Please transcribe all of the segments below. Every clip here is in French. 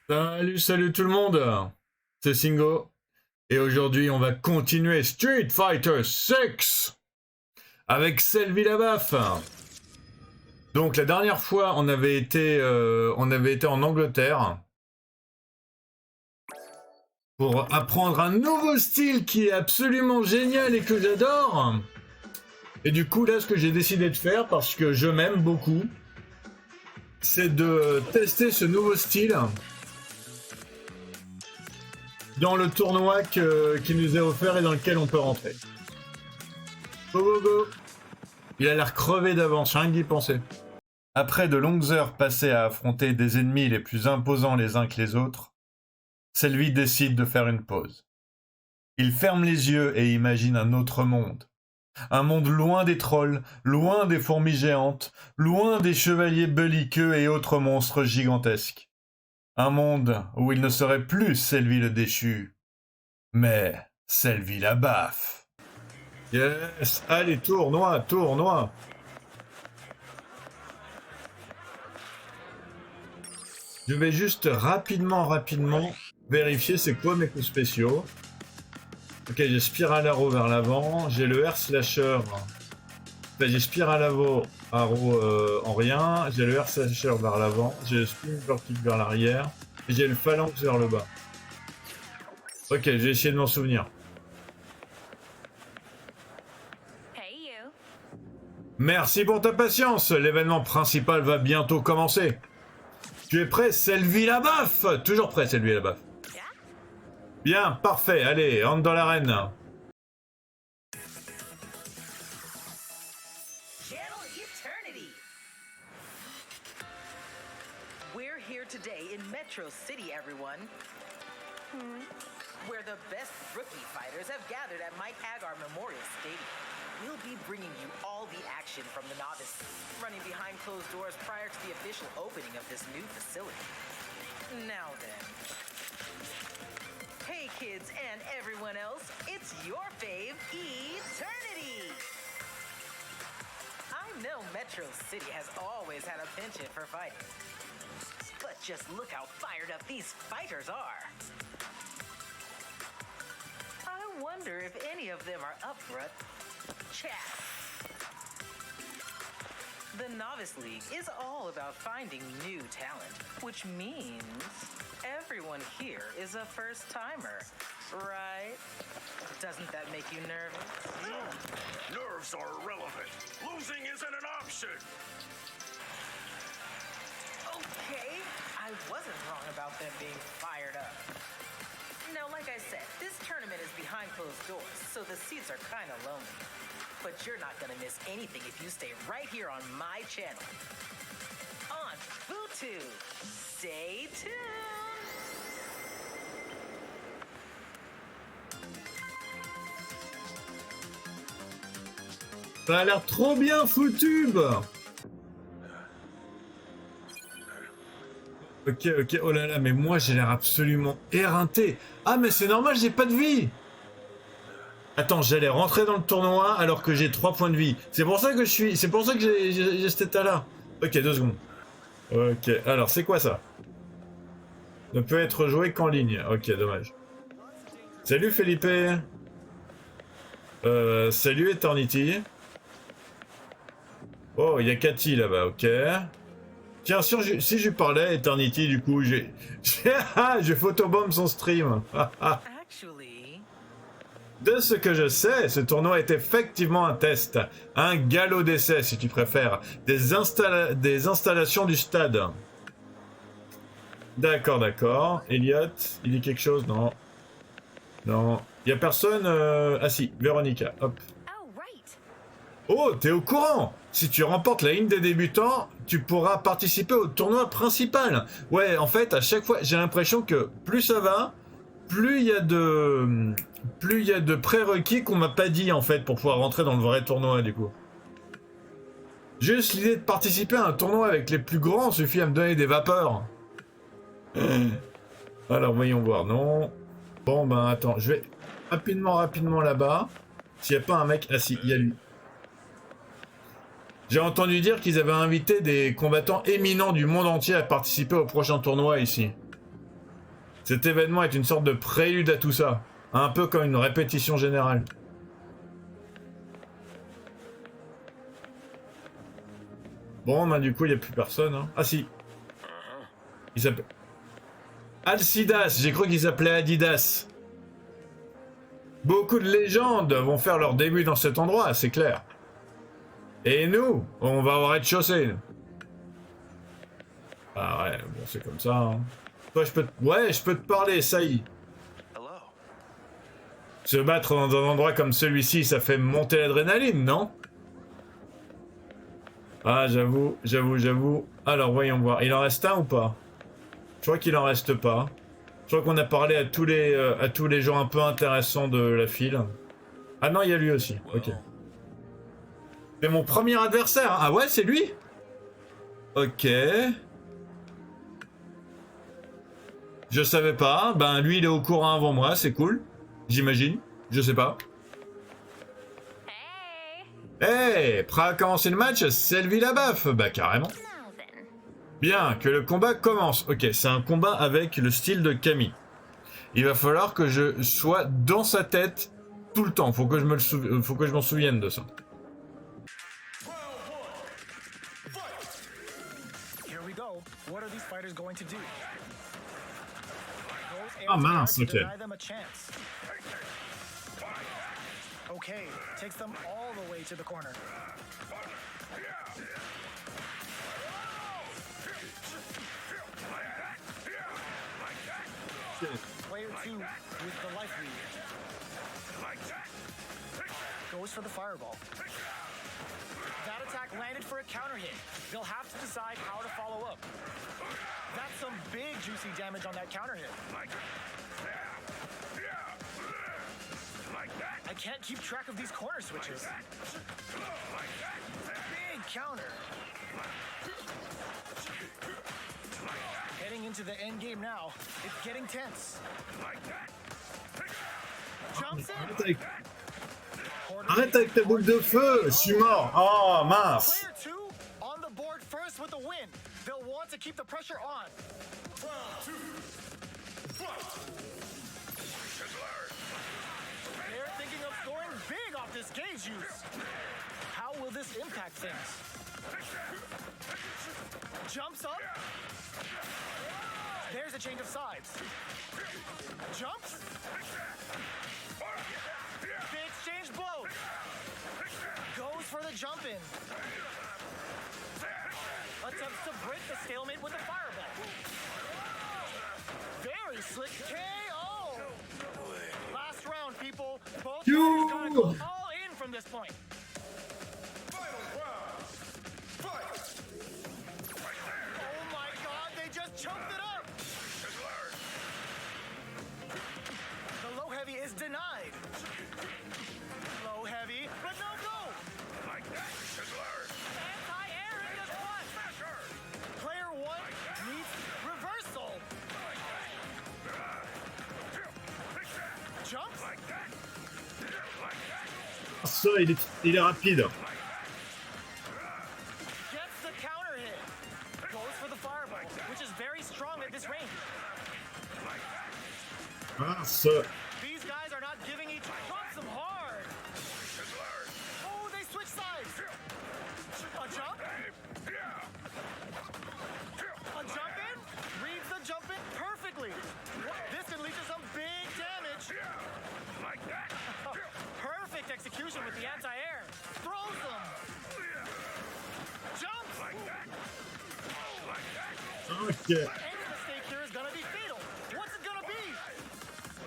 Salut tout le monde, c'est Singo, et aujourd'hui on va continuer Street Fighter 6 avec Selvi Labaf. Donc la dernière fois on avait été en Angleterre pour apprendre un nouveau style qui est absolument génial et que j'adore. Et du coup là ce que j'ai décidé de faire, parce que je m'aime beaucoup, c'est de tester ce nouveau style dans le tournoi qui nous est offert et dans lequel on peut rentrer. Go go go. Il a l'air crevé d'avance, rien que d'y penser. Après de longues heures passées à affronter des ennemis les plus imposants les uns que les autres, Selvi décide de faire une pause. Il ferme les yeux et imagine un autre monde. Un monde loin des trolls, loin des fourmis géantes, loin des chevaliers belliqueux et autres monstres gigantesques. Un monde où il ne serait plus Selvi le déchu, mais Selvi la baffe. Yes, allez, tournoi. Je vais juste rapidement vérifier c'est quoi mes coups spéciaux. Ok, j'ai Spiral Arrow vers l'avant, j'ai le Air Slasher. Enfin, j'ai Spiral Arrow en rien, j'ai le Air Slasher vers l'avant, j'ai le Spin Vertic vers l'arrière, et j'ai le Phalanx vers le bas. Ok, j'ai essayé de m'en souvenir. Merci pour ta patience, l'événement principal va bientôt commencer. Tu es prêt, Selvi la baffe? Toujours prêt, Selvi la baffe. Bien, parfait, allez, entre dans l'arène. We're here today in Metro City, everyone. Where the best rookie fighters have gathered at Mike Hagar Memorial Stadium. We'll be bringing you all the action from the novice, running behind closed doors prior to the official opening of this new facility. Now then. Hey kids and everyone else, it's your fave, Eternity! I know Metro City has always had a penchant for fighting. But just look how fired up these fighters are. I wonder if any of them are up for a chat. The Novice League is all about finding new talent, which means everyone here is a first-timer, right? Doesn't that make you nervous? No, nerves are irrelevant. Losing isn't an option. Okay, I wasn't wrong about them being fired up. Now, like I said, this tournament is behind closed doors, so the seats are kind of lonely. But you're not gonna miss anything if you stay right here on my channel. On Futu. Stay tuned. Ça a l'air trop bien foutu. Ok, oh là là, mais moi j'ai l'air absolument éreinté. Ah mais c'est normal, j'ai pas de vie. Attends, j'allais rentrer dans le tournoi alors que j'ai 3 points de vie. C'est pour ça que j'ai cet état-là. Ok, 2 secondes. Ok, alors c'est quoi ça? Ne peut être joué qu'en ligne. Ok, dommage. Salut Felipe. Salut Eternity. Oh, il y a Cathy là-bas, ok. Tiens, si je parlais Eternity, du coup, je photobombe son stream. De ce que je sais, ce tournoi est effectivement un test, un galop d'essai si tu préfères, des installations du stade. D'accord. Elliot, il dit quelque chose? Non. Non. Il y a personne. Ah si, Véronica, hop. Oh, t'es au courant? Si tu remportes la ligne des débutants, tu pourras participer au tournoi principal. Ouais, en fait, à chaque fois, j'ai l'impression que plus ça va, plus il y a de prérequis qu'on m'a pas dit, en fait, pour pouvoir rentrer dans le vrai tournoi, du coup. Juste l'idée de participer à un tournoi avec les plus grands suffit à me donner des vapeurs. Alors, voyons voir, non. Bon, ben, attends, je vais rapidement là-bas. S'il n'y a pas un mec... Ah si, il y a lui. J'ai entendu dire qu'ils avaient invité des combattants éminents du monde entier à participer au prochain tournoi ici. Cet événement est une sorte de prélude à tout ça. Un peu comme une répétition générale. Bon, bah du coup, il n'y a plus personne. Hein. Ah si. Il s'appelle... Alcidas, j'ai cru qu'il s'appelait Adidas. Beaucoup de légendes vont faire leur début dans cet endroit, c'est clair. Et nous, on va au rez-de-chaussée. Nous. Ah ouais, bon, c'est comme ça. Hein. Toi, je peux te... Ouais, je peux te parler, ça y est. Hello. Se battre dans un endroit comme celui-ci, ça fait monter l'adrénaline, non? Ah, j'avoue. Alors, voyons voir. Il en reste un ou pas? Je crois qu'il en reste pas. Je crois qu'on a parlé à tous les gens un peu intéressants de la file. Ah non, il y a lui aussi. Ok. C'est mon premier adversaire. Ah ouais, c'est lui? Ok. Je savais pas. Ben, lui, il est au courant avant moi. C'est cool. J'imagine. Je sais pas. Hey, prêt à commencer le match? Sylvie Labaffe. Bah, carrément. Bien, que le combat commence. Ok, c'est un combat avec le style de Camille. Il va falloir que je sois dans sa tête tout le temps. Faut que je m'en souvienne de ça. Ah mince, ok. Okay, takes them all the way to the corner. Player 2 with the life lead. Goes for the fireball. That attack landed for a counter hit. They'll have to decide how to follow up. That's some big juicy damage on that counter hit. I can't keep track of these corner switches. Big counter. Heading into the end game now. It's getting tense. Jumps in. Arrête avec ta boule de feu, je suis mort. Oh mince. Player 2 on the board first with the win. They'll want to keep the pressure on. They're thinking of scoring big off this gauge use. How will this impact things? Jumps up. There's a change of sides. Jumps. They exchange blows. Goes for the jump in. Attempts to break the stalemate with the fireball. Very slick KO. Last round, people. Both players gotta go all in from this point. Oh my god, they just choked it up. The low heavy is denied. Low heavy, but no go. Anti-air into one. Player 1 needs reversal. Jumps. Ça, il est rapide. Gets the counter hit. Goes for the fireball, which is very strong at this range. Mince. These guys are not giving each jumps them hard. Oh, they switch sides. A jump. A jump in. Reads the jump in perfectly. This can lead to some big damage. Perfect execution with the anti-air. Throws them. Jumps. Ok. Any mistake here is gonna be fatal. What's it gonna be?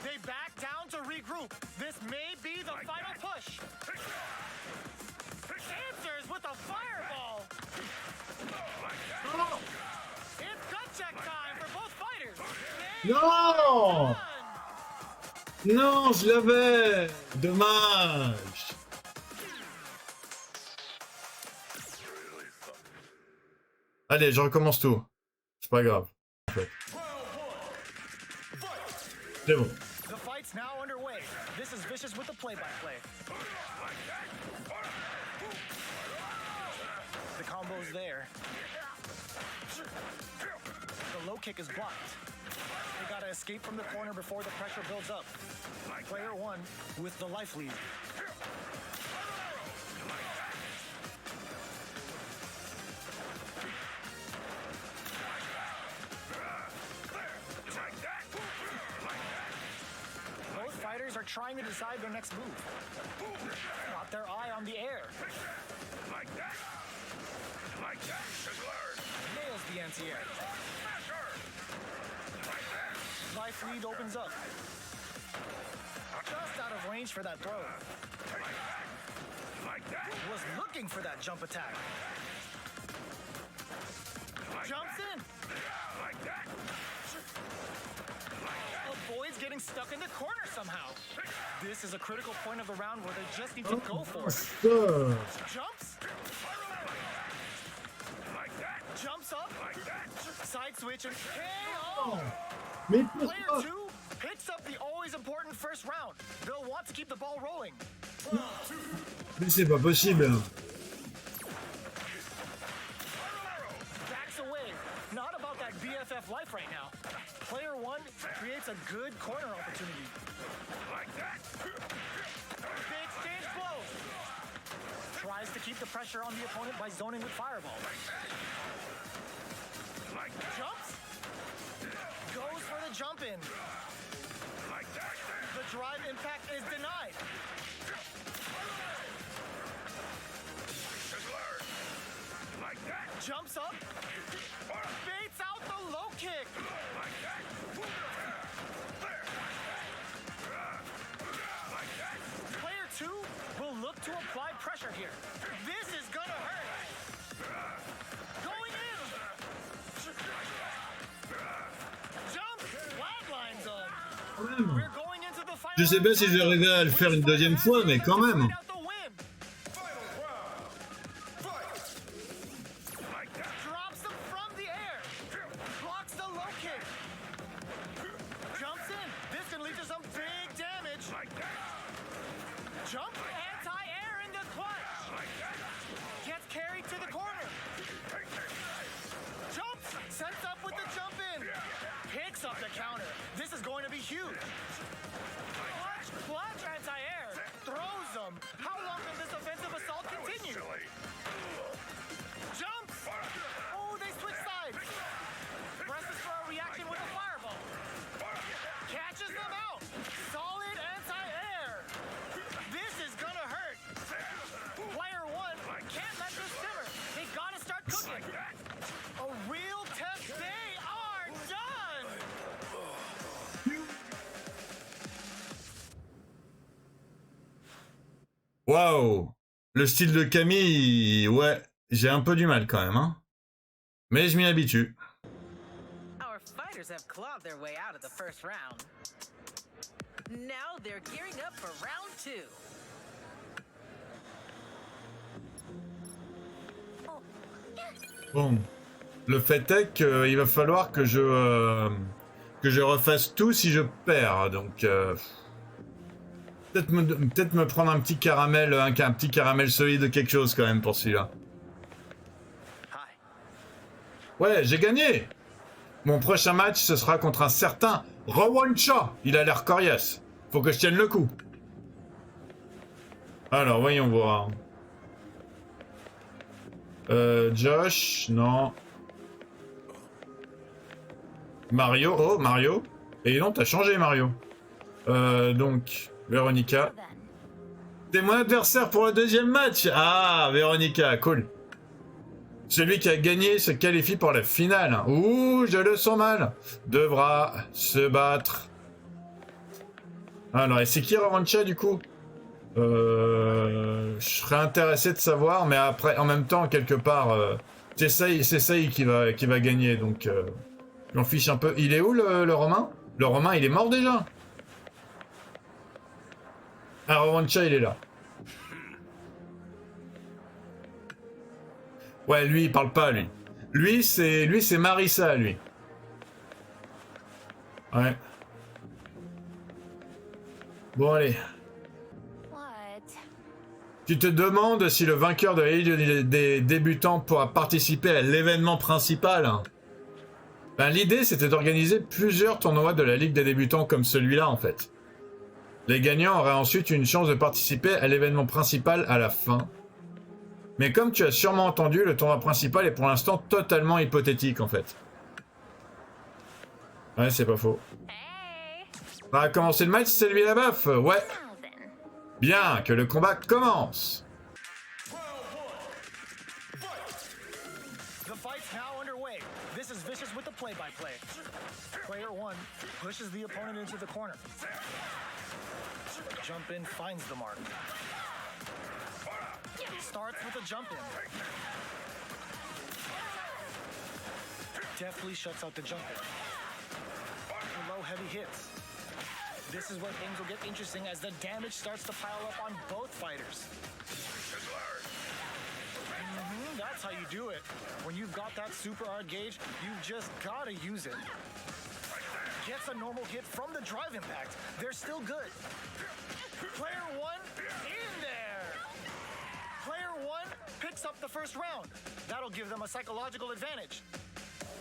They back down to regroup. This may be the final push. Answers with a fireball. It's gut check time for both fighters. Non! Non, je l'avais. Dommage. Allez, je recommence tout. C'est pas grave. En fait. C'est bon. The fight's now underway. This is Vicious with the play-by-play. The combo's there. The low kick is blocked. They gotta escape from the corner before the pressure builds up. Player one with the life lead. Both fighters are trying to decide their next move. Got their eye on the air. Like that. Like that. Should learn. Nails the anti-air. Life lead opens up. Just out of range for that throw. Like that. Was looking for that jump attack. Jumps in. Like that. Avoids getting stuck in the corner somehow. This is a critical point of the round where they just need to go for it. Ça. Jumps. Like that. Jumps up. Like that. Side switch and KO. Mais Player two picks up the always important first round. They'll want to keep the ball rolling. mais c'est pas possible. Backs away. Not about that BFF life right now. Player one creates a good corner opportunity. Like that. They exchange blows. Tries to keep the pressure on the opponent by zoning with fireball. Like that. Jumps. Goes for the jump in. Like that. The drive impact is denied. Should learn. Like that. Jumps up. Baits out the low kick. Like that. There. Like that. Player two will look to apply pressure here. This is gonna hurt. Going in. Jump. Flatlines up. We're going into the final. Je sais pas si j'arriverai à le faire une deuxième fois, mais quand même. Like that. Drops him from the air. Blocks the low kick. Jumps in. This can lead to some big damage. Like that. Jump anti-air in the clutch. Like that. Gets carried to the corner. Jumps. Sets up with the jump in. Picks up the counter. This is going to be huge. Clutch anti-air. Throws them. How long can this offensive assault continue? Silly. Jumps. Oh, they switch sides. Presses for a reaction with a fireball. Catches them out. Solid anti-air. This is gonna hurt. Player one can't let this simmer. They gotta start cooking. Like that. A real test. They are done. Waouh. Le style de Camille, ouais, j'ai un peu du mal quand même, hein. Mais je m'y habitue. Our fighters have clawed their way out of the first round. Now they're gearing up for round two. Bon. Le fait est qu'il va falloir que je refasse tout si je perds, donc peut-être me prendre un petit caramel, un petit caramel solide, quelque chose quand même pour celui-là. Hi. Ouais, j'ai gagné. Mon prochain match, ce sera contre un certain Rawancha. Il a l'air coriace. Faut que je tienne le coup. Alors, voyons voir. Josh, non. Mario, oh, Mario. Et non, t'as changé, Mario. Donc, Véronica. T'es mon adversaire pour le deuxième match. Ah, Véronica, cool. Celui qui a gagné se qualifie pour la finale. Ouh, je le sens mal. Devra se battre. Alors, et c'est qui Rawancha, du coup? Je serais intéressé de savoir, mais après, en même temps, quelque part, c'est Sai qui va gagner, donc j'en fiche un peu. Il est où le Romain? Le Romain, il est mort déjà? Ah, Rawancha, il est là. Ouais, lui, il parle pas, lui. Lui, c'est Marissa, lui. Ouais. Bon, allez. Tu te demandes si le vainqueur de la Ligue des débutants pourra participer à l'événement principal. Ben, l'idée, c'était d'organiser plusieurs tournois de la Ligue des débutants comme celui-là, en fait. Les gagnants auraient ensuite une chance de participer à l'événement principal à la fin. Mais comme tu as sûrement entendu, le tournoi principal est pour l'instant totalement hypothétique, en fait. Ouais, c'est pas faux. On va commencer le match, c'est lui la baffe. Ouais. Bien, que le combat commence. The fight's now underway. This is Vicious with the play-by-play. Player 1 pushes the opponent into the corner. Jump in finds the mark. Starts with a jump in. Deftly shuts out the jump in. Low heavy hits. This is where things will get interesting as the damage starts to pile up on both fighters. That's how you do it. When you've got that super hard gauge, you've just gotta use it. Gets a normal hit from the drive impact. They're still good. Player 1 in there. Player 1 picks up the first round. That'll give them a psychological advantage.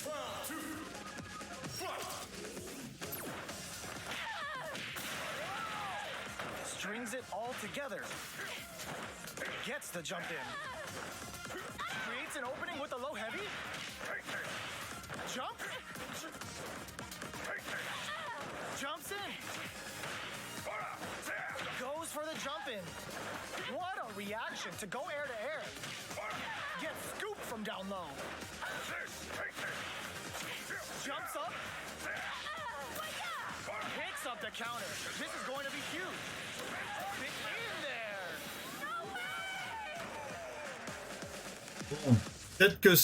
Round 2. Fight. Strings it all together. Gets the jump in. Creates an opening with a low heavy. Jump. Jumps in. Goes for the jump in. What a reaction to go air to air. Gets scooped from down low. Jumps up. Picks up the counter. This is going to be huge. In there. Bon. Peut-être que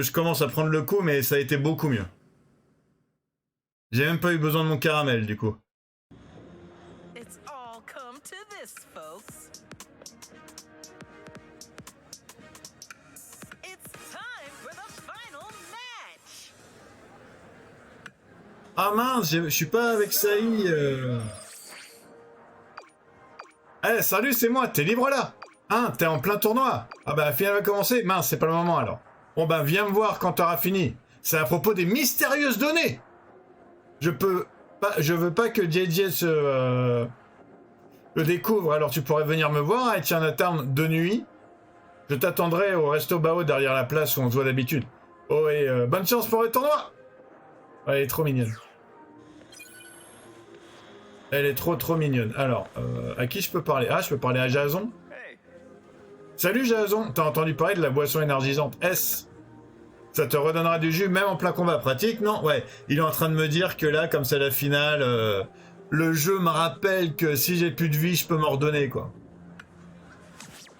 je commence à prendre le coup, mais ça a été beaucoup mieux. J'ai même pas eu besoin de mon caramel, du coup. It's all come to this, folks. It's time for the final match. Ah mince, je suis pas avec Saï. Eh, salut, c'est moi, t'es libre là? Hein, t'es en plein tournoi? Ah bah, la finale va commencer? Mince, c'est pas le moment alors. Bon bah, viens me voir quand t'auras fini. C'est à propos des mystérieuses données. Je veux pas que JJ le découvre, alors tu pourrais venir me voir, et tiens à terme de nuit. Je t'attendrai au resto Bao derrière la place où on se voit d'habitude. Oh et bonne chance pour le tournoi! Elle est trop mignonne. Elle est trop mignonne. Alors, à qui je peux parler? Ah, je peux parler à Jason. Salut Jason, t'as entendu parler de la boisson énergisante S? Ça te redonnera du jus même en plein combat. Pratique, non? Ouais, il est en train de me dire que là, comme c'est la finale, le jeu me rappelle que si j'ai plus de vie, je peux m'en redonner, quoi.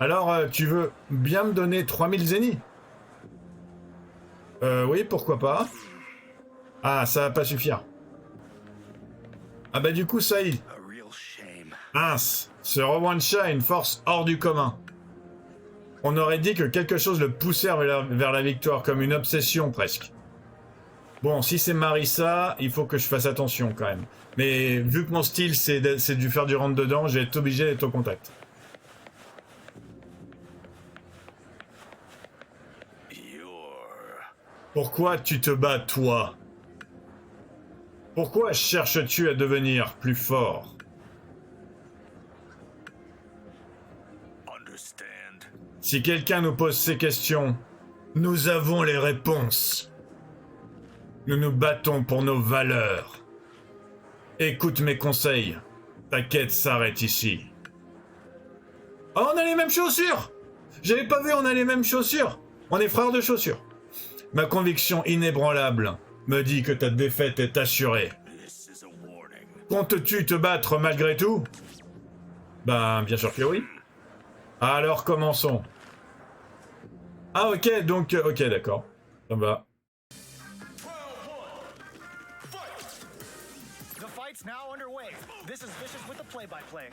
Alors, tu veux bien me donner 3000 zéniths? Oui, pourquoi pas. Ah, ça va pas suffire. Ah bah du coup, ça y est. Mince, ce Rwansha a une force hors du commun. On aurait dit que quelque chose le poussait vers la victoire, comme une obsession presque. Bon, si c'est Marissa, il faut que je fasse attention quand même. Mais vu que mon style c'est du faire du rentre-dedans, je vais être obligé d'être au contact. Pourquoi tu te bats, toi? Pourquoi cherches-tu à devenir plus fort? Si quelqu'un nous pose ces questions, nous avons les réponses. Nous nous battons pour nos valeurs. Écoute mes conseils. Ta quête s'arrête ici. Oh, on a les mêmes chaussures! J'avais pas vu, on a les mêmes chaussures. On est frères de chaussures. Ma conviction inébranlable me dit que ta défaite est assurée. Comptes-tu te battre malgré tout? Ben, bien sûr que oui. Alors commençons. Ah ok, donc... ok, d'accord. Ça va. The fight's now underway. This is Vicious with the play-by-play.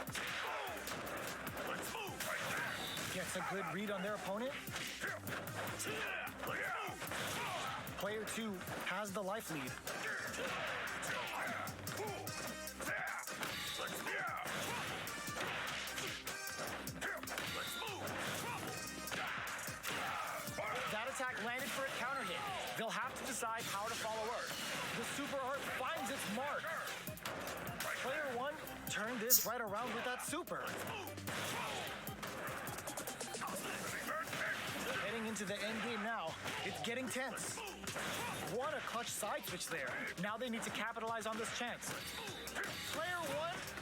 Gets a good read on their opponent. Player 2 has the life lead. That attack landed for a counter hit. They'll have to decide how to follow her. The Super Heart finds its mark. Player 1 turned this right around with that super. Heading into the end game now, it's getting tense. What a clutch side switch there. Now they need to capitalize on this chance. Player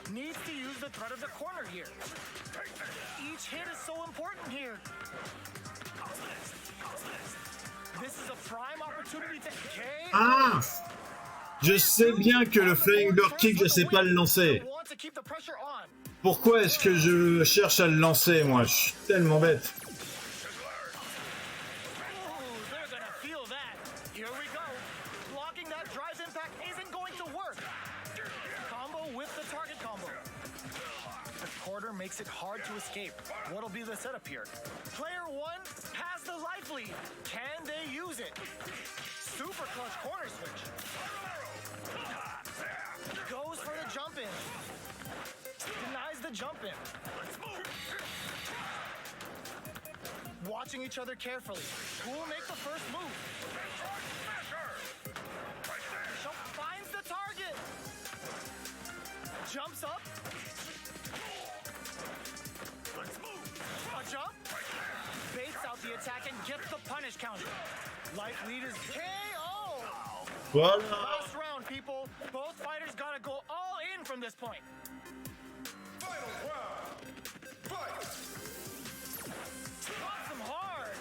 1 needs to use the threat of the corner here. Each hit is so important here. This is a prime opportunity to KO. Ah! Je sais bien que le Flying Bird Kick, je sais pas le lancer. Pourquoi est-ce que je cherche à le lancer, moi? Je suis tellement bête. Makes it hard to escape. What'll be the setup here? Player 1 has the life lead. Can they use it? Super clutch corner switch. Goes for the jump in. Denies the jump in. Watching each other carefully. Who will make the first move? Shou finds the target. Jumps up. A jump. Baits out the attack and gets the punish counter. Life lead is KO. Voilà. Last round, people. Both fighters gotta go all in from this point. Final round. Fight. Drops them hard.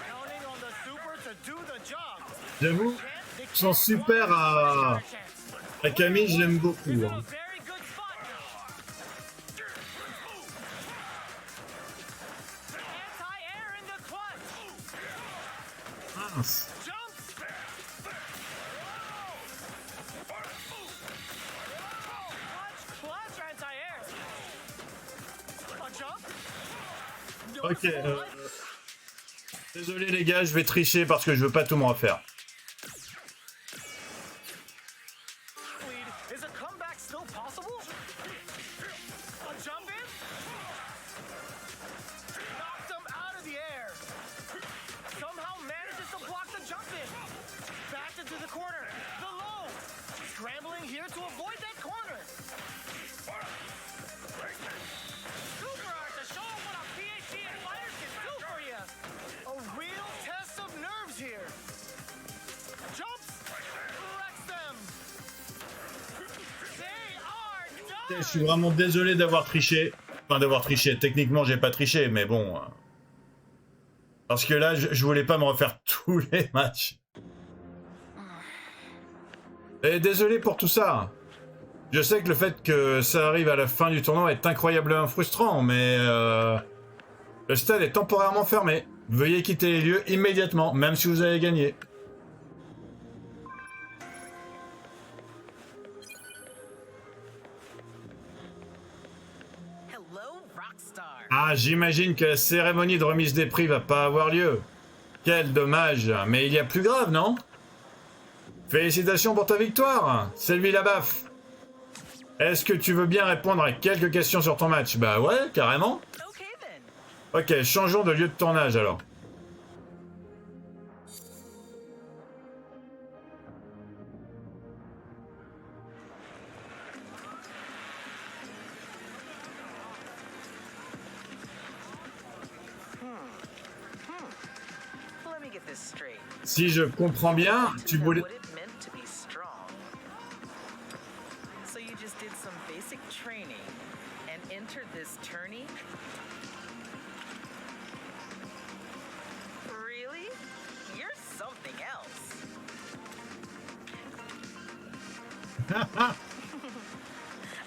Counting on the super to do the job. J'avoue, son super à Camille, je l'aime beaucoup. Hein. Mince. Ok. Désolé les gars, je vais tricher parce que je veux pas tout me refaire. Je suis vraiment désolé d'avoir triché. Enfin, d'avoir triché. Techniquement, j'ai pas triché, mais bon. Parce que là, je voulais pas me refaire tous les matchs. Et désolé pour tout ça. Je sais que le fait que ça arrive à la fin du tournoi est incroyablement frustrant, mais le stade est temporairement fermé. Veuillez quitter les lieux immédiatement, même si vous avez gagné. Ah, j'imagine que la cérémonie de remise des prix va pas avoir lieu. Quel dommage, mais il y a plus grave, non? Félicitations pour ta victoire, Sylvie Labaffe. Est-ce que tu veux bien répondre à quelques questions sur ton match? Bah ouais, carrément. Ok, changeons de lieu de tournage alors. Si je comprends bien, tu voulais...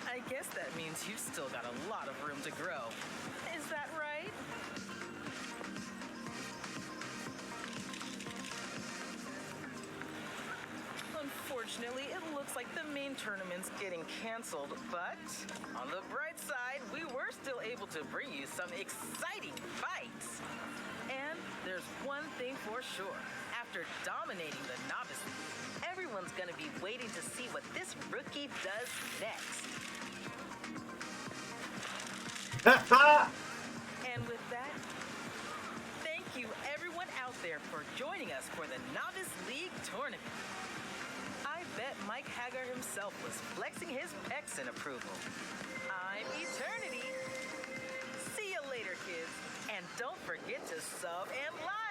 I guess that means you've still got a lot of room to grow. Is that right? Unfortunately, it looks like the main tournament's getting canceled, but on the bright side, we were still able to bring you some exciting fights. And there's one thing for sure. After dominating the novice league, everyone's gonna be waiting to see what this rookie does next. And with there for joining us for the Novice League tournament. I bet Mike Hagar himself was flexing his pecs in approval. I'm Eternity. See you later, kids. And don't forget to sub and like.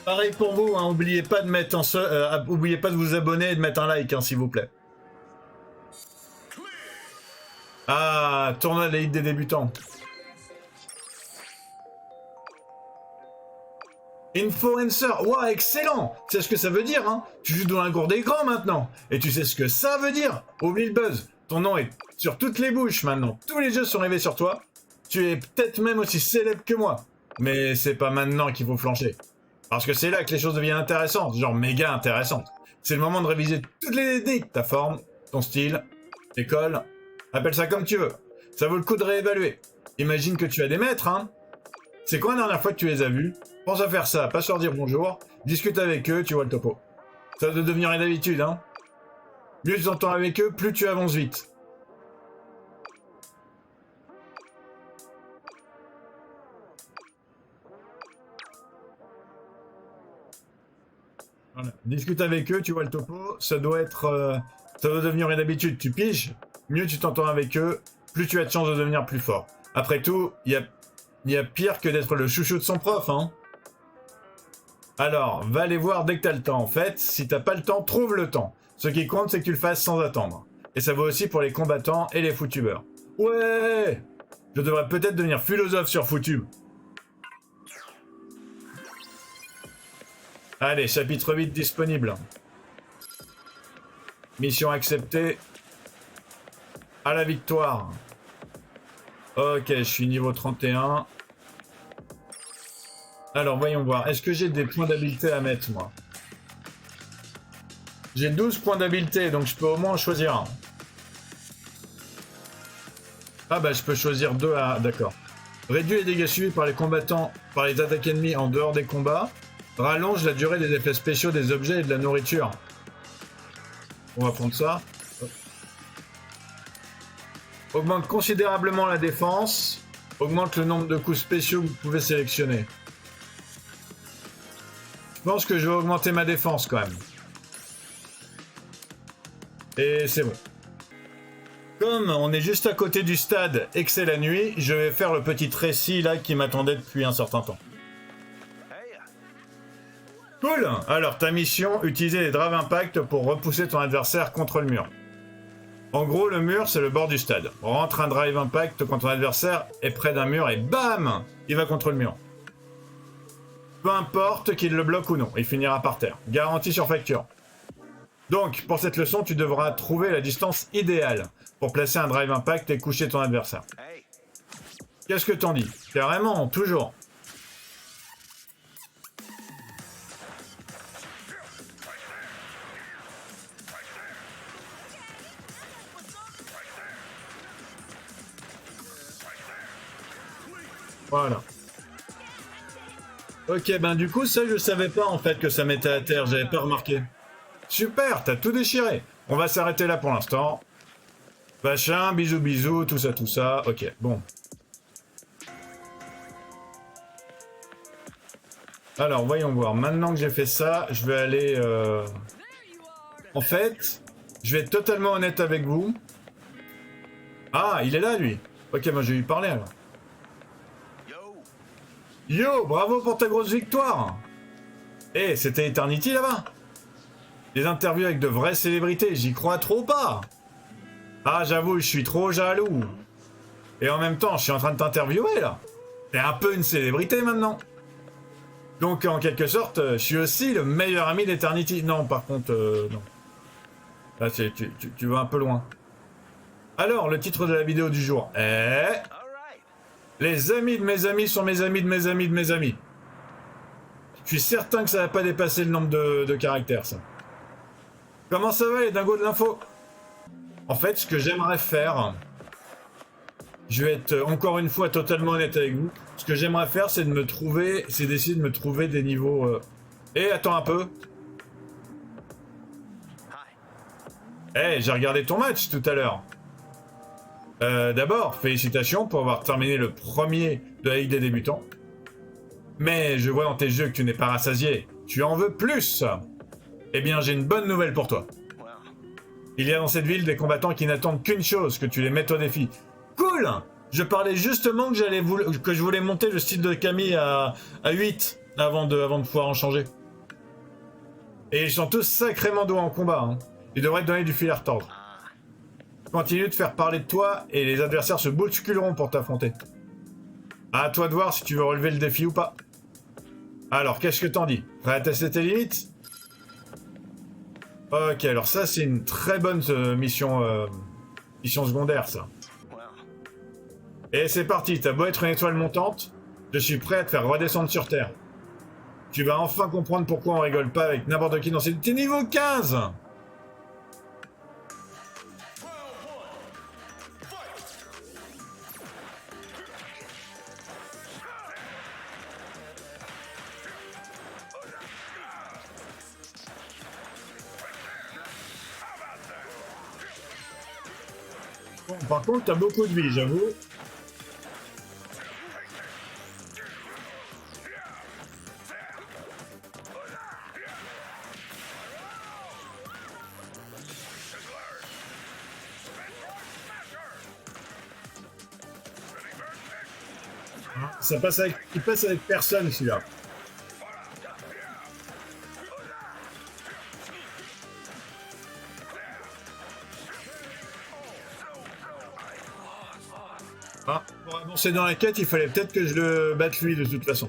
Pareil pour vous, hein, oubliez pas de mettre oubliez pas de vous abonner et de mettre un like, hein, s'il vous plaît. Ah, tournoi de la Ligue des débutants. Influencer, waouh, excellent. Tu sais ce que ça veut dire, hein? Tu joues dans la cour des grands maintenant. Et tu sais ce que ça veut dire? Oublie le buzz. Ton nom est sur toutes les bouches maintenant. Tous les jeux sont rêvés sur toi. Tu es peut-être même aussi célèbre que moi. Mais c'est pas maintenant qu'il faut flancher. Parce que c'est là que les choses deviennent intéressantes, genre méga intéressantes. C'est le moment de réviser toutes les techniques, ta forme, ton style, l'école, appelle ça comme tu veux. Ça vaut le coup de réévaluer. Imagine que tu as des maîtres, hein. C'est quand la dernière fois que tu les as vus? Pense à faire ça, passe leur dire bonjour, discute avec eux, tu vois le topo. Ça doit devenir une habitude, hein. Mieux tu t'entends avec eux, plus tu avances vite. Voilà. Discute avec eux, tu vois le topo, ça doit devenir une habitude, tu piges, mieux tu t'entends avec eux, plus tu as de chances de devenir plus fort. Après tout, il y a pire que d'être le chouchou de son prof, hein. Alors, va les voir dès que t'as le temps, en fait. Si t'as pas le temps, trouve le temps. Ce qui compte, c'est que tu le fasses sans attendre. Et ça vaut aussi pour les combattants et les footubeurs. Ouais! Je devrais peut-être devenir philosophe sur Footube. Allez, chapitre 8 disponible. Mission acceptée. À la victoire. Ok, je suis niveau 31. Alors, voyons voir. Est-ce que j'ai des points d'habileté à mettre, moi? J'ai 12 points d'habileté, donc je peux au moins en choisir un. Ah bah, je peux choisir 2 à... D'accord. Réduit les dégâts subis par les combattants, par les attaques ennemies en dehors des combats. Rallonge la durée des effets spéciaux des objets et de la nourriture. On va prendre ça. Augmente considérablement la défense. Augmente le nombre de coups spéciaux que vous pouvez sélectionner. Je pense que je vais augmenter ma défense quand même. Et c'est bon. Comme on est juste à côté du stade et que c'est la nuit, je vais faire le petit récit là qui m'attendait depuis un certain temps. Cool! Alors ta mission, utiliser les Drive Impact pour repousser ton adversaire contre le mur. En gros, le mur, c'est le bord du stade. Rentre un Drive Impact quand ton adversaire est près d'un mur et bam! Il va contre le mur. Peu importe qu'il le bloque ou non, il finira par terre. Garantie sur facture. Donc, pour cette leçon, tu devras trouver la distance idéale pour placer un Drive Impact et coucher ton adversaire. Qu'est-ce que t'en dis? Carrément, toujours. Voilà. Ok, ben du coup, ça, je savais pas en fait que ça mettait à terre, j'avais pas remarqué. Super, t'as tout déchiré. On va s'arrêter là pour l'instant. Machin, bisous, bisous, tout ça. Ok, bon. Alors, voyons voir. Maintenant que j'ai fait ça, je vais aller... En fait, je vais être totalement honnête avec vous. Ah, il est là, lui. Ok, moi je vais lui parler alors. Yo, bravo pour ta grosse victoire. Eh, c'était Eternity là-bas. Des interviews avec de vraies célébrités, j'y crois trop pas. Ah, j'avoue, je suis trop jaloux. Et en même temps, je suis en train de t'interviewer là. T'es un peu une célébrité maintenant. Donc en quelque sorte, je suis aussi le meilleur ami d'Eternity. Non, par contre, non. Là, tu vas un peu loin. Alors, le titre de la vidéo du jour est... Les amis de mes amis sont mes amis de mes amis de mes amis. Je suis certain que ça va pas dépasser le nombre de caractères, ça. Comment ça va, les dingos de l'info? En fait, ce que j'aimerais faire... Je vais être encore une fois totalement honnête avec vous. Ce que j'aimerais faire, c'est de me trouver... C'est d'essayer de me trouver des niveaux... Eh, attends un peu. Eh, j'ai regardé ton match tout à l'heure. D'abord, félicitations pour avoir terminé le premier de la Ligue des débutants. Mais je vois dans tes yeux que tu n'es pas rassasié. Tu en veux plus. Eh bien, j'ai une bonne nouvelle pour toi. Il y a dans cette ville des combattants qui n'attendent qu'une chose, que tu les mettes au défi. Cool. Je parlais justement que je voulais monter le style de Camille à 8 avant de pouvoir en changer. Et ils sont tous sacrément doués en combat. Hein. Ils devraient te donner du fil à retordre. Continue de faire parler de toi et les adversaires se bousculeront pour t'affronter. À toi de voir si tu veux relever le défi ou pas. Alors, qu'est-ce que t'en dis? Prêt à tester tes limites? Ok, alors ça c'est une très bonne mission secondaire ça. Et c'est parti, t'as beau être une étoile montante, je suis prêt à te faire redescendre sur Terre. Tu vas enfin comprendre pourquoi on rigole pas avec n'importe qui dans ces... T'es niveau 15! Bon, par contre, t'as beaucoup de vie, j'avoue. Ça passe avec... Il passe avec personne, celui-là. Ah, pour avancer dans la quête, il fallait peut-être que je le batte lui, de toute façon.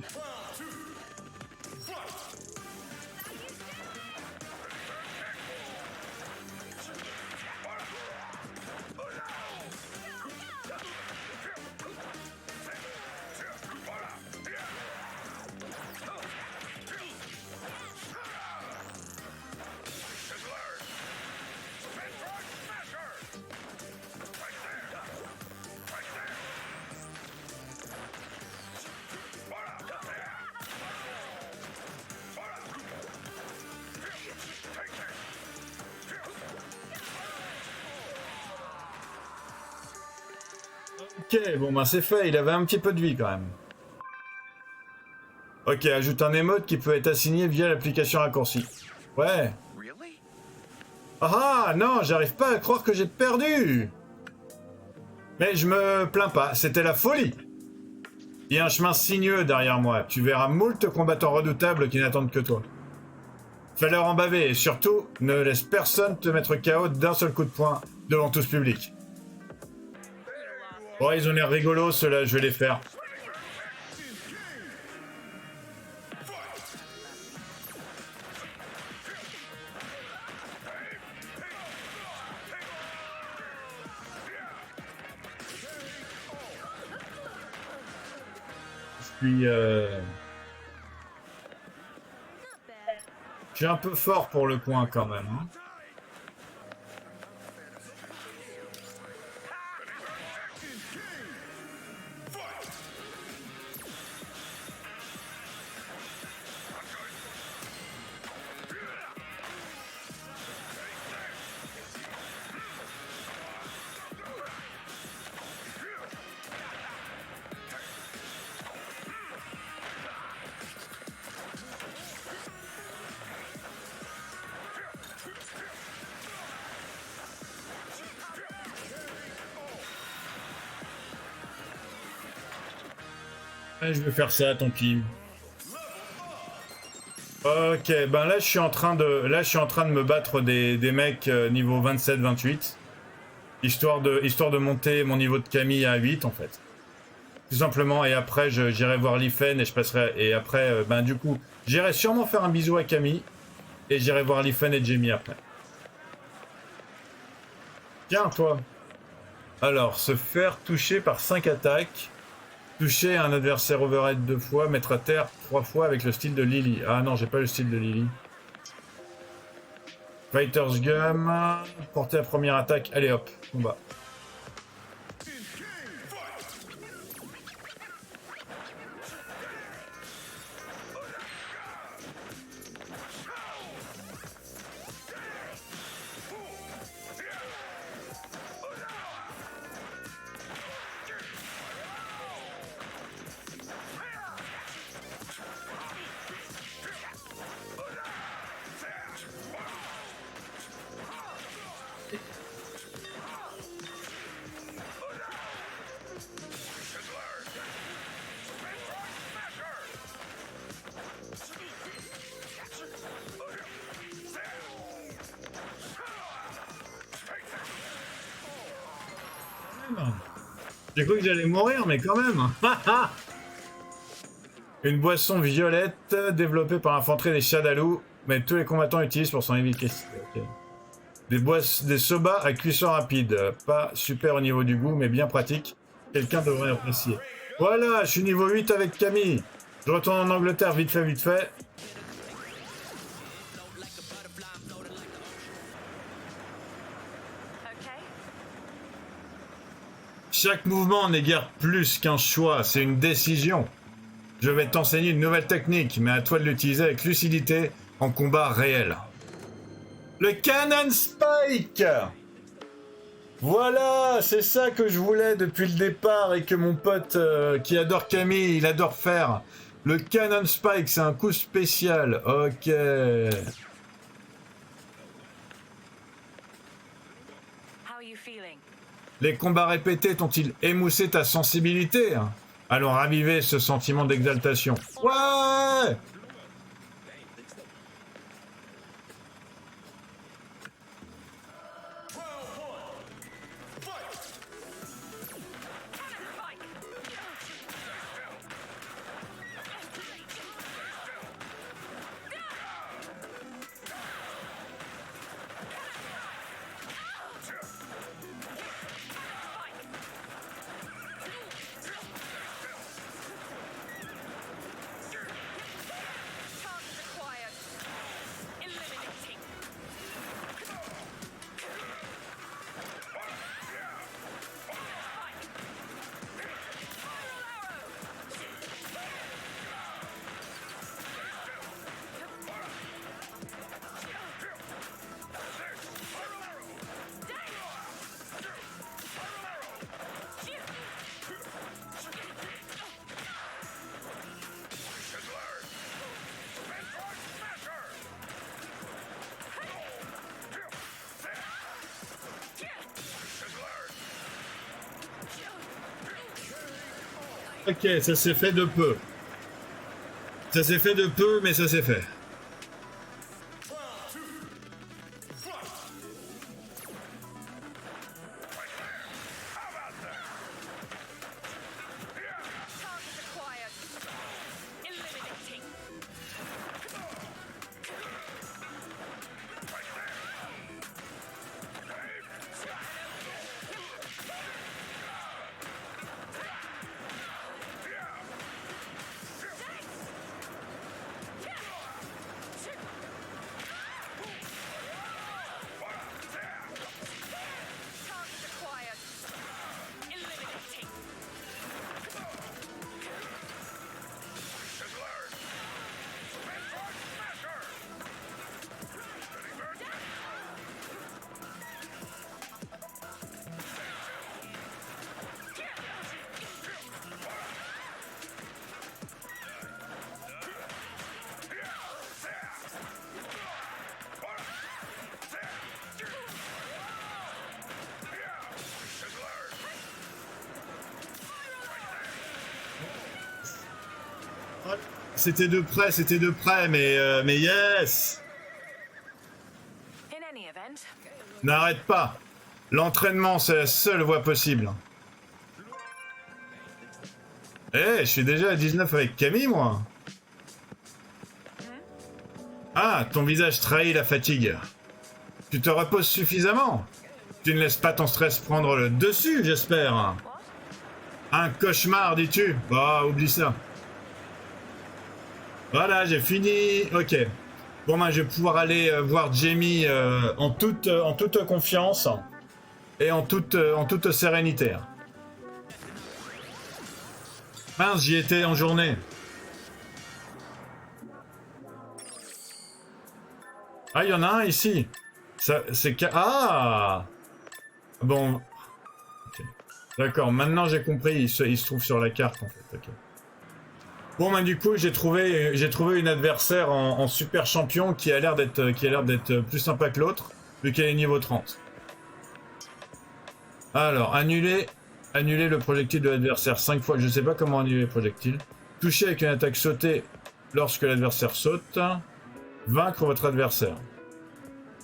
Ok, bon bah c'est fait, il avait un petit peu de vie quand même. Ok, ajoute un emote qui peut être assigné via l'application raccourci. Ouais. Ah non, j'arrive pas à croire que j'ai perdu. Mais je me plains pas, c'était la folie. Il y a un chemin sinueux derrière moi, tu verras moult combattants redoutables qui n'attendent que toi. Fais leur en baver et surtout, ne laisse personne te mettre KO d'un seul coup de poing devant tout ce public. Bon, ils ont l'air rigolos, ceux-là, je vais les faire. Je suis un peu fort pour le coin quand même. Hein. Ouais, je vais faire ça, tant pis. Ok, ben là je suis en train de me battre des mecs niveau 27-28. Histoire de monter mon niveau de Camille à 8 en fait. Tout simplement, et après j'irai voir Lifen et je passerai. Et après, ben du coup, j'irai sûrement faire un bisou à Camille. Et j'irai voir Lifen et Jamie après. Tiens, toi. Alors, se faire toucher par 5 attaques. Toucher un adversaire overhead 2 fois, mettre à terre 3 fois avec le style de Lily. Ah non, j'ai pas le style de Lily. Fighter's Gum, porter la première attaque, allez hop, combat. même. J'ai cru que j'allais mourir, mais quand même. Une boisson violette développée par l'infanterie des Shadaloo, mais tous les combattants utilisent pour son efficacité. Okay. Des soba à cuisson rapide. Pas super au niveau du goût, mais bien pratique. Quelqu'un devrait apprécier. Voilà, je suis niveau 8 avec Camille. Je retourne en Angleterre vite fait, vite fait. Chaque mouvement n'est guère plus qu'un choix, c'est une décision. Je vais t'enseigner une nouvelle technique, mais à toi de l'utiliser avec lucidité en combat réel. Le Cannon Spike! Voilà, c'est ça que je voulais depuis le départ et que mon pote qui adore Camille, il adore faire. Le Cannon Spike, c'est un coup spécial. Ok. Les combats répétés t'ont-ils émoussé ta sensibilité? Allons raviver ce sentiment d'exaltation. Ouais! Ok, ça s'est fait de peu. Ça s'est fait de peu, mais ça s'est fait. C'était de près, mais yes! N'arrête pas. L'entraînement, c'est la seule voie possible. Eh, je suis déjà à 19 avec Camille, moi. Ah, ton visage trahit la fatigue. Tu te reposes suffisamment? Tu ne laisses pas ton stress prendre le dessus, j'espère. Un cauchemar, dis-tu? Bah, oublie ça. Voilà, j'ai fini. Ok. Bon, ben, je vais pouvoir aller voir Jamie en toute confiance et en toute sérénité. Mince, j'y étais en journée. Ah, il y en a un ici. Ça, c'est... Ah! Bon. Okay. D'accord, maintenant j'ai compris. Il se trouve sur la carte, en fait. Okay. Bon, ben du coup, j'ai trouvé une adversaire en super champion qui a l'air d'être plus sympa que l'autre, vu qu'elle est niveau 30. Alors, annuler le projectile de l'adversaire 5 fois. Je sais pas comment annuler le projectile. Toucher avec une attaque sautée lorsque l'adversaire saute. Vaincre votre adversaire.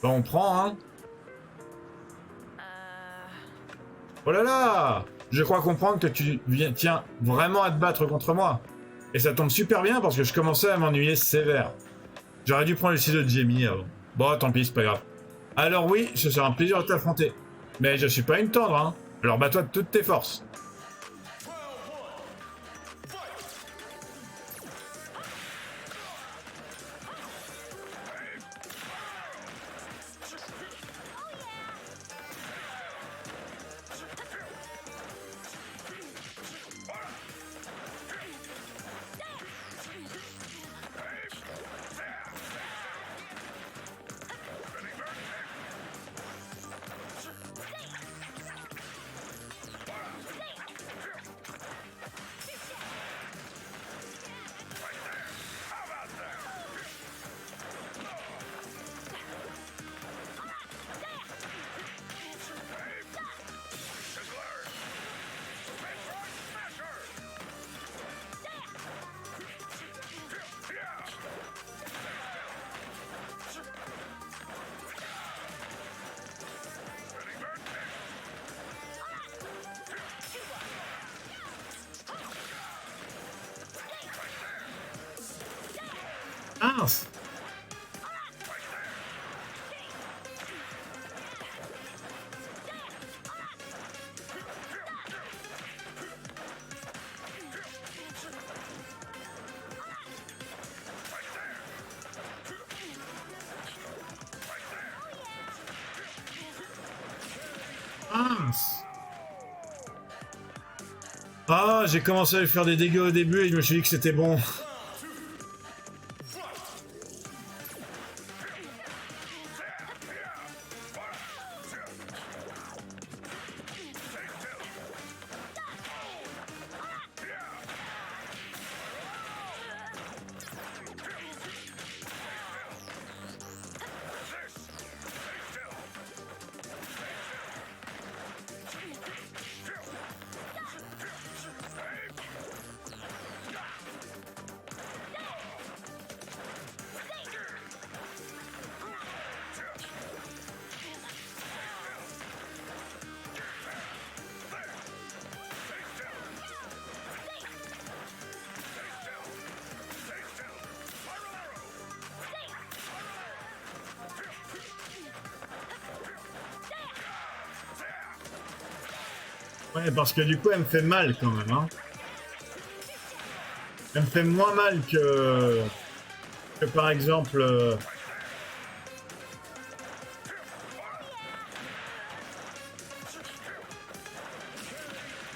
Bon, on prend, hein. Oh là là! Je crois comprendre que tiens vraiment à te battre contre moi. Et ça tombe super bien parce que je commençais à m'ennuyer sévère. J'aurais dû prendre le site de Jamie avant. Bon, tant pis, c'est pas grave. Alors oui, ce sera un plaisir de t'affronter. Mais je suis pas une tendre, hein. Alors bats-toi de toutes tes forces. Mince! Mince! Ah, j'ai commencé à lui faire des dégâts au début et je me suis dit que c'était bon. Ouais, parce que du coup, elle me fait mal quand même, hein. Elle me fait moins mal que par exemple...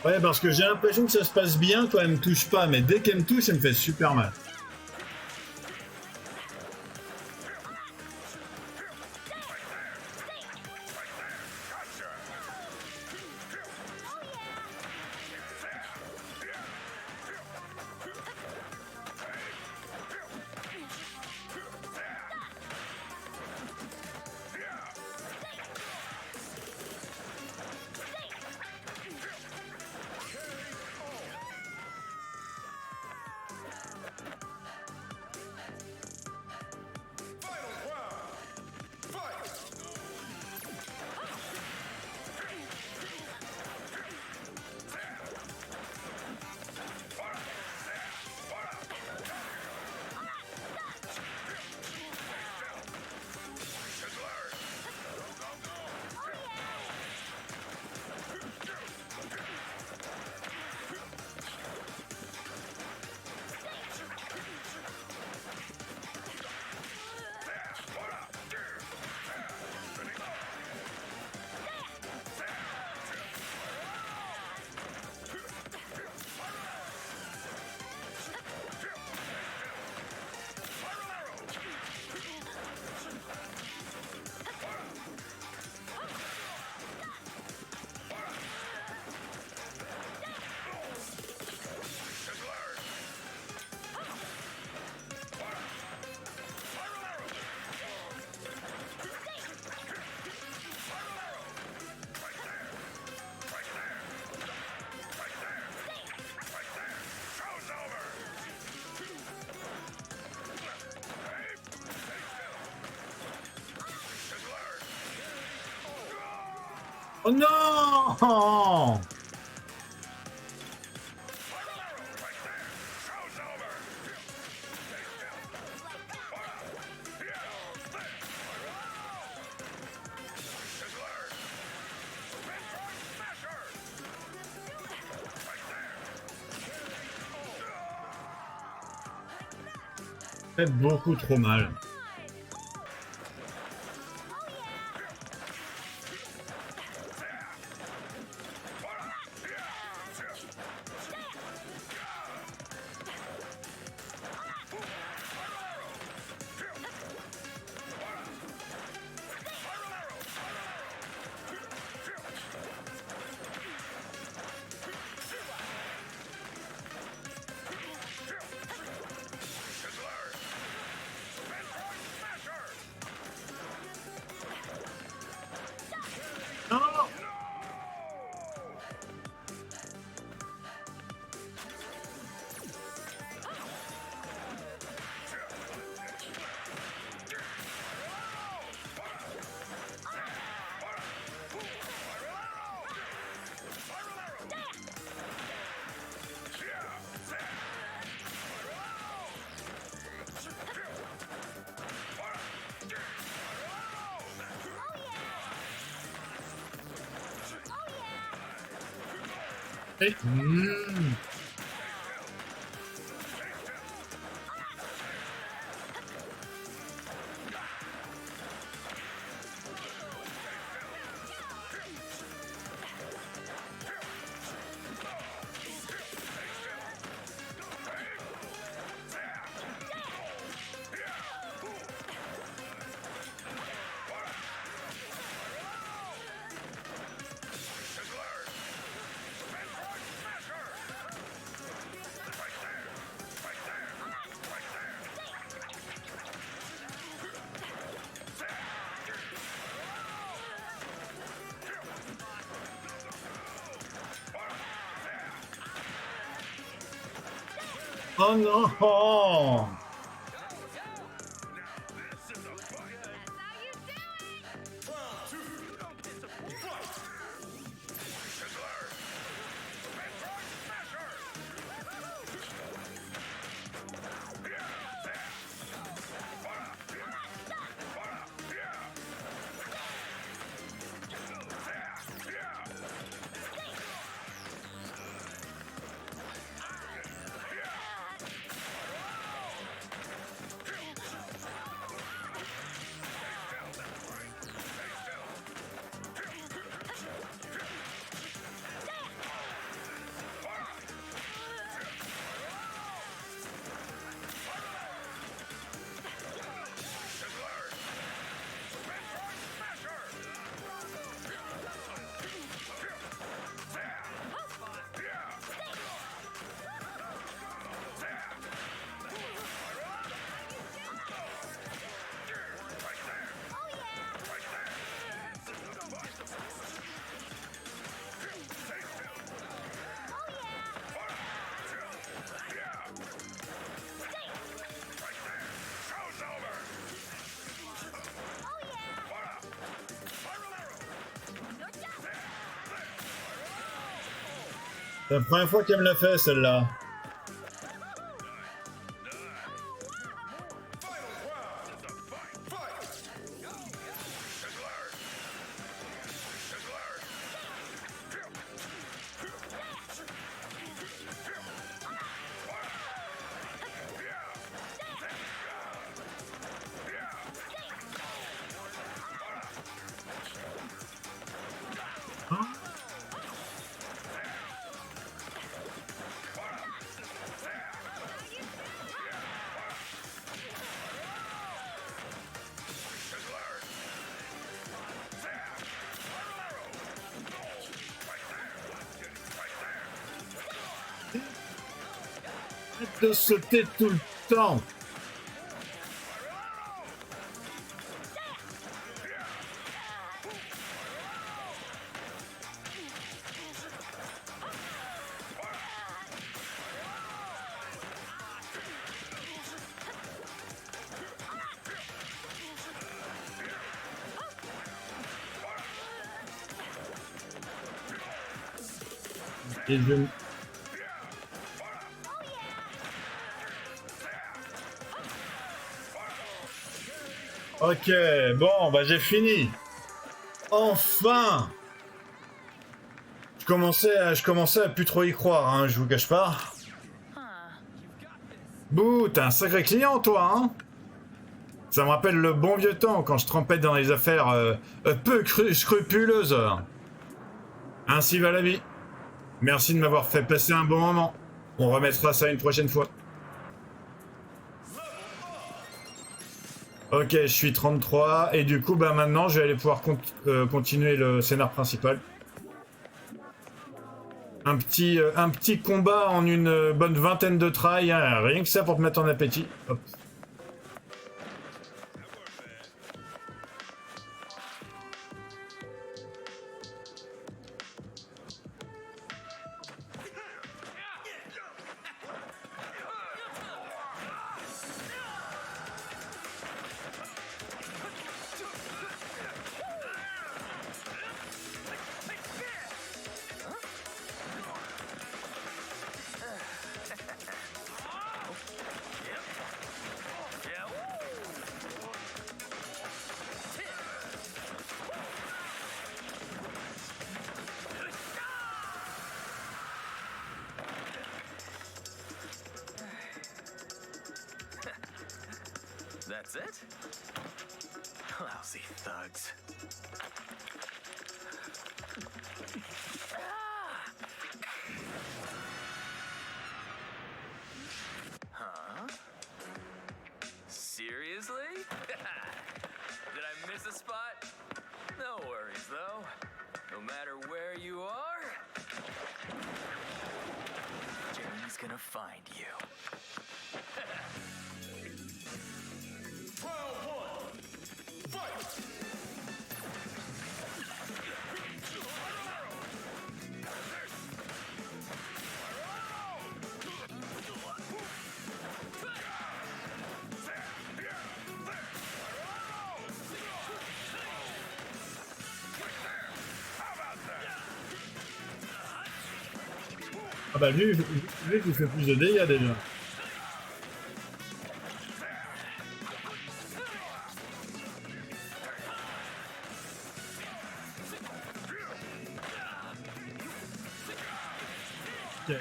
Ouais, parce que j'ai l'impression que ça se passe bien quand elle me touche pas, mais dès qu'elle me touche, elle me fait super mal. Oh non! Fait beaucoup trop mal. Non! Et... Oh non! C'est la première fois qu'elle me l'a fait celle-là. Arrête de sauter tout le temps. Et je... Ok, bon, bah j'ai fini. Enfin! Je commençais à plus trop y croire, hein, je vous cache pas. Bouh, t'es un sacré client, toi, hein? Ça me rappelle le bon vieux temps quand je trempais dans les affaires peu scrupuleuses. Ainsi va la vie. Merci de m'avoir fait passer un bon moment. On remettra ça une prochaine fois. Ok, je suis 33 et du coup, bah maintenant, je vais aller pouvoir continuer le scénar principal. Un petit combat en une bonne vingtaine de tries, hein, rien que ça pour te mettre en appétit. Hop. That's it? Lousy thugs. Huh? Seriously? Did I miss a spot? No worries, though. No matter where you are, Jeremy's gonna find you. Ah bah lui il fait plus de dégâts déjà. Ok.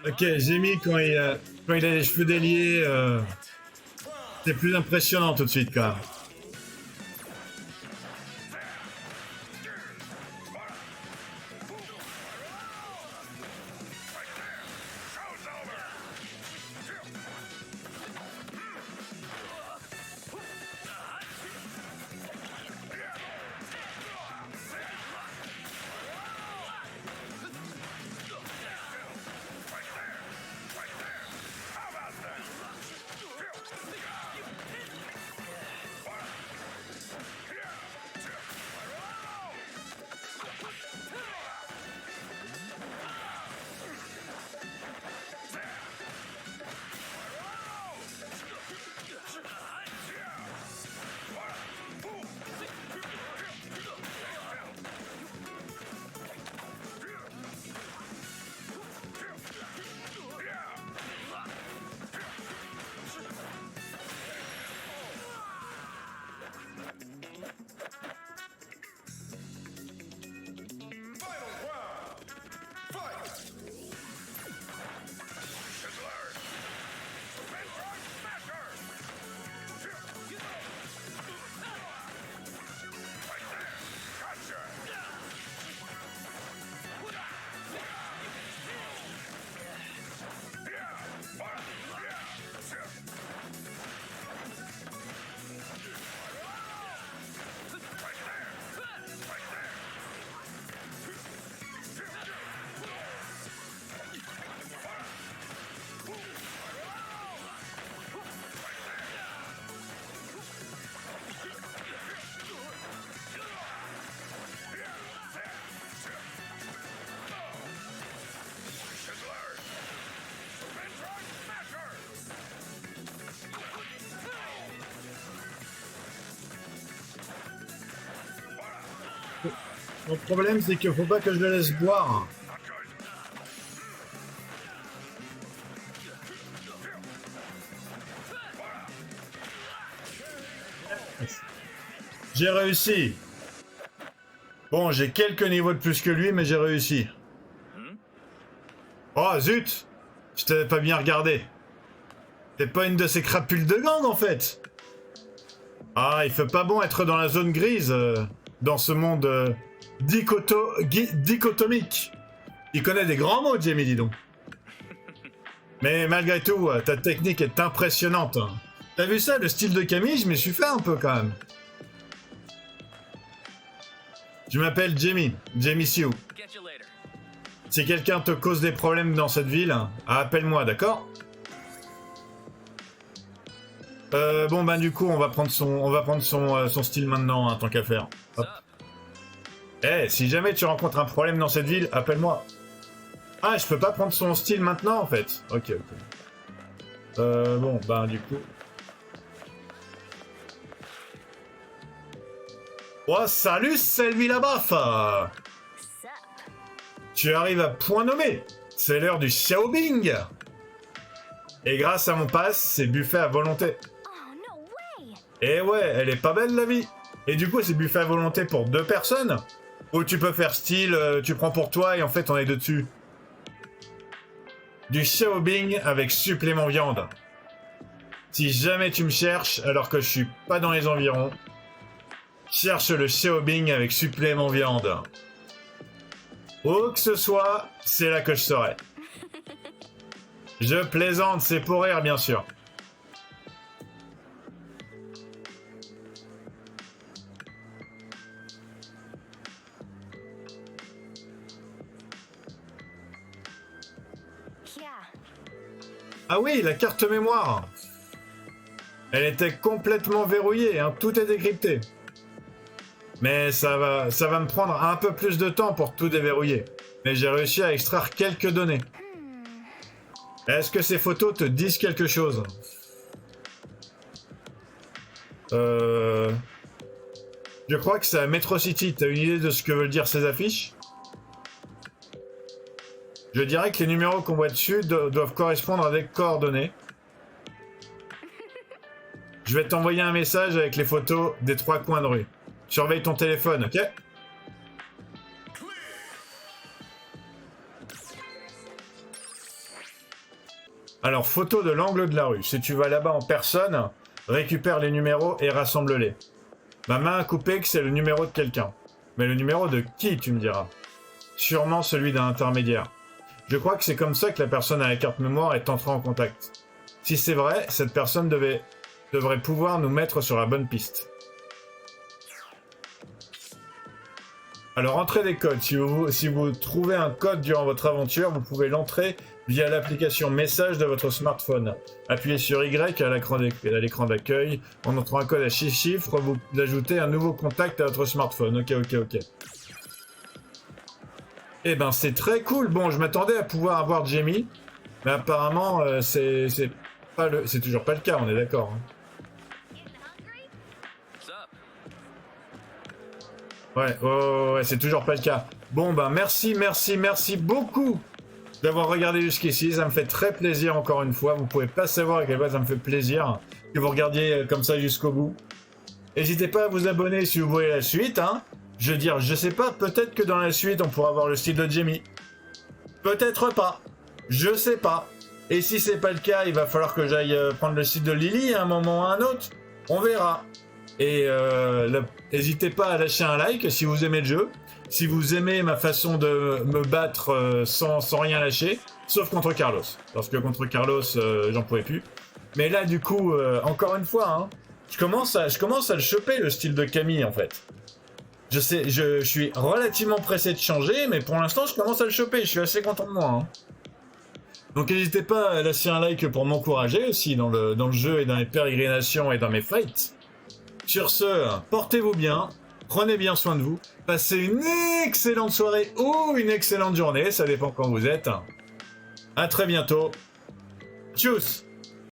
Ok, Jimmy, quand il a les cheveux déliés, c'est plus impressionnant tout de suite, quand même. Mon problème, c'est qu'il faut pas que je le laisse boire. J'ai réussi. Bon, j'ai quelques niveaux de plus que lui, mais j'ai réussi. Oh, zut! Je t'avais pas bien regardé. T'es pas une de ces crapules de gang, en fait. Ah, il fait pas bon être dans la zone grise, dans ce monde dichotomique. Il connaît des grands mots, Jamie, dis donc. Mais malgré tout, ta technique est impressionnante. T'as vu ça, le style de Camille, je m'y suis fait un peu, quand même. Je m'appelle Jamie Sioux. Catch you later. Si quelqu'un te cause des problèmes dans cette ville, appelle-moi, d'accord? Bon, ben du coup, on va prendre son style maintenant, hein, tant qu'à faire. Hop. Eh, si jamais tu rencontres un problème dans cette ville, appelle-moi. Ah, je peux pas prendre son style maintenant, en fait. Ok. Bon, ben du coup... Oh, salut, Selvi Labaf! Tu arrives à point nommé. C'est l'heure du Xiaobing. Et grâce à mon pass, c'est buffet à volonté. Et ouais, elle est pas belle la vie. Et du coup, c'est buffet à volonté pour 2 personnes. Ou tu peux faire style, tu prends pour toi et en fait on est dessus. Du Xiaobing avec supplément viande. Si jamais tu me cherches alors que je suis pas dans les environs, cherche le Xiaobing avec supplément viande. Où que ce soit, c'est là que je serai. Je plaisante, c'est pour rire bien sûr. Ah oui, la carte mémoire. Elle était complètement verrouillée, hein, tout est décrypté. Mais ça va me prendre un peu plus de temps pour tout déverrouiller. Mais j'ai réussi à extraire quelques données. Est-ce que ces photos te disent quelque chose? Je crois que c'est à Metro City. T'as une idée de ce que veulent dire ces affiches? Je dirais que les numéros qu'on voit dessus doivent correspondre à des coordonnées. Je vais t'envoyer un message avec les photos des 3 coins de rue. Surveille ton téléphone, ok? Alors, photo de l'angle de la rue. Si tu vas là-bas en personne, récupère les numéros et rassemble-les. Ma main a coupé que c'est le numéro de quelqu'un. Mais le numéro de qui, tu me diras? Sûrement celui d'un intermédiaire. Je crois que c'est comme ça que la personne à la carte mémoire est entrée en contact. Si c'est vrai, cette personne devrait pouvoir nous mettre sur la bonne piste. Alors, entrez des codes. Si vous trouvez un code durant votre aventure, vous pouvez l'entrer via l'application message de votre smartphone. Appuyez sur Y à l'écran d'accueil. En entrant un code à 6 chiffres, vous ajoutez un nouveau contact à votre smartphone. Ok. Eh ben, c'est très cool. Bon, je m'attendais à pouvoir avoir Jamie, mais apparemment, c'est toujours pas le cas, on est d'accord. Hein. Ouais, c'est toujours pas le cas. Bon, ben, merci beaucoup d'avoir regardé jusqu'ici. Ça me fait très plaisir, encore une fois. Vous pouvez pas savoir à quel point ça me fait plaisir que vous regardiez comme ça jusqu'au bout. N'hésitez pas à vous abonner si vous voulez la suite, hein. Je veux dire, je sais pas, peut-être que dans la suite, on pourra avoir le style de Jamie. Peut-être pas. Je sais pas. Et si c'est pas le cas, il va falloir que j'aille prendre le style de Lily à un moment ou à un autre. On verra. Et n'hésitez pas à lâcher un like si vous aimez le jeu. Si vous aimez ma façon de me battre sans rien lâcher. Sauf contre Carlos. Parce que contre Carlos, j'en pouvais plus. Mais là, du coup, encore une fois, hein, je commence à le choper, le style de Camille, en fait. Je sais, je suis relativement pressé de changer, mais pour l'instant, je commence à le choper. Je suis assez content de moi. Hein. Donc n'hésitez pas à lâcher un like pour m'encourager aussi dans le jeu et dans les pérégrinations et dans mes fights. Sur ce, portez-vous bien, prenez bien soin de vous, passez une excellente soirée ou une excellente journée, ça dépend quand vous êtes. À très bientôt. Tchuss!